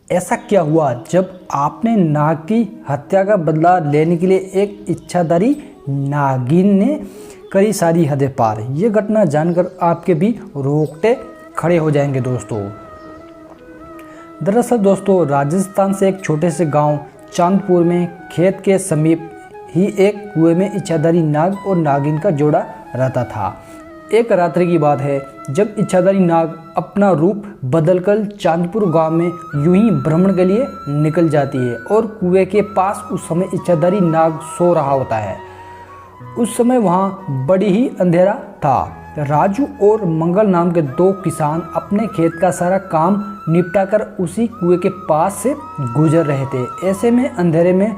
ऐसा क्या हुआ जब आपने नाग की हत्या का बदला लेने के लिए एक इच्छाधारी नागिन ने करी सारी हदें पार। ये घटना जानकर आपके भी रोंगटे खड़े हो जाएंगे दोस्तों। दरअसल दोस्तों, राजस्थान से एक छोटे से गांव चांदपुर में खेत के समीप ही एक कुएं में इच्छाधारी नाग और नागिन का जोड़ा रहता था। एक रात्रि की बात है जब इच्छाधारी नाग अपना रूप बदलकर चांदपुर गांव में यूं ही भ्रमण के लिए निकल जाती है और कुएं के पास उस समय इच्छाधारी नाग सो रहा होता है। उस समय वहां बड़ी ही अंधेरा था। राजू और मंगल नाम के दो किसान अपने खेत का सारा काम निपटाकर उसी कुएं के पास से गुजर रहे थे। ऐसे में अंधेरे में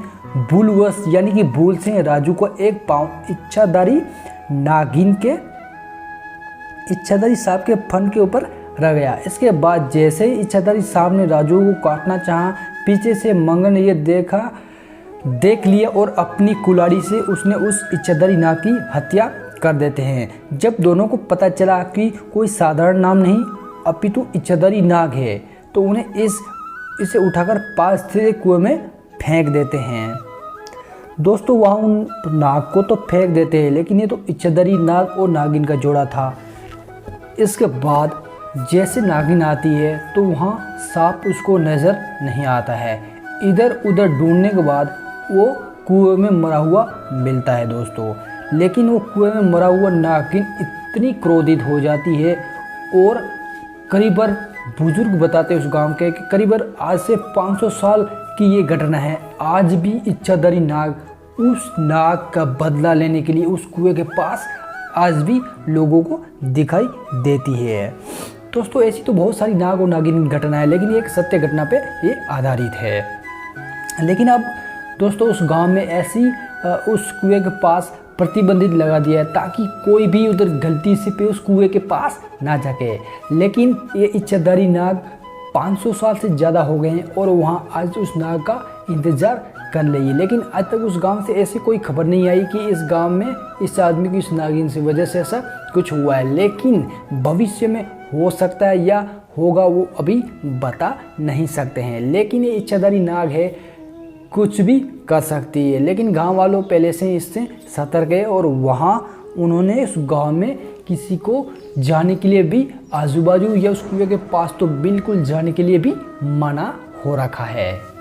भूलवश यानी कि भूल से राजू को एक पांव इच्छाधारी साहब के फन के ऊपर रह गया। इसके बाद जैसे ही इच्छाधारी साहब ने राजू को काटना चाहा, पीछे से मंगल ने यह देख लिया और अपनी कुल्हाड़ी से उसने उस इच्छाधारी नाग की हत्या कर देते हैं। जब दोनों को पता चला कि कोई साधारण नाम नहीं अपितु इच्छाधारी नाग है, तो उन्हें इसे उठाकर पास स्थित कुएं में फेंक देते हैं। दोस्तों, वहाँ उन नाग को तो फेंक देते हैं, लेकिन ये तो इच्छाधारी नाग और नागिन का जोड़ा था। इसके बाद जैसे नागिन आती है तो वहाँ सांप उसको नज़र नहीं आता है। इधर उधर ढूंढने के बाद वो कुएं में मरा हुआ मिलता है दोस्तों। लेकिन वो कुएं में मरा हुआ नागिन इतनी क्रोधित हो जाती है और करीबन बुजुर्ग बताते हैं उस गांव के कि करीबन आज से 500 साल की ये घटना है। आज भी इच्छाधारी नाग उस नाग का बदला लेने के लिए उस कुएं के पास आज भी लोगों को दिखाई देती है। दोस्तों, ऐसी तो बहुत सारी नाग और नागिन घटना है, लेकिन एक सत्य घटना पे ये आधारित है। लेकिन अब दोस्तों, उस गांव में ऐसी उस कुएं के पास प्रतिबंधित लगा दिया है ताकि कोई भी उधर गलती से पे उस कुएं के पास ना जाके। लेकिन ये इच्छाधारी नाग 500 साल से ज़्यादा हो गए हैं और वहाँ आज उस नाग का इंतज़ार कर रही है। लेकिन आज तक उस गांव से ऐसी कोई खबर नहीं आई कि इस गांव में इस आदमी की इस नागिन से वजह से ऐसा कुछ हुआ है। लेकिन भविष्य में हो सकता है या होगा, वो अभी बता नहीं सकते हैं। लेकिन ये इच्छाधारी नाग है, कुछ भी कर सकती है। लेकिन गांव वालों पहले से इससे सतर्क है और वहाँ उन्होंने उस गांव में किसी को जाने के लिए भी, आजू बाजू या उस कुएं के पास तो बिल्कुल जाने के लिए भी मना हो रखा है।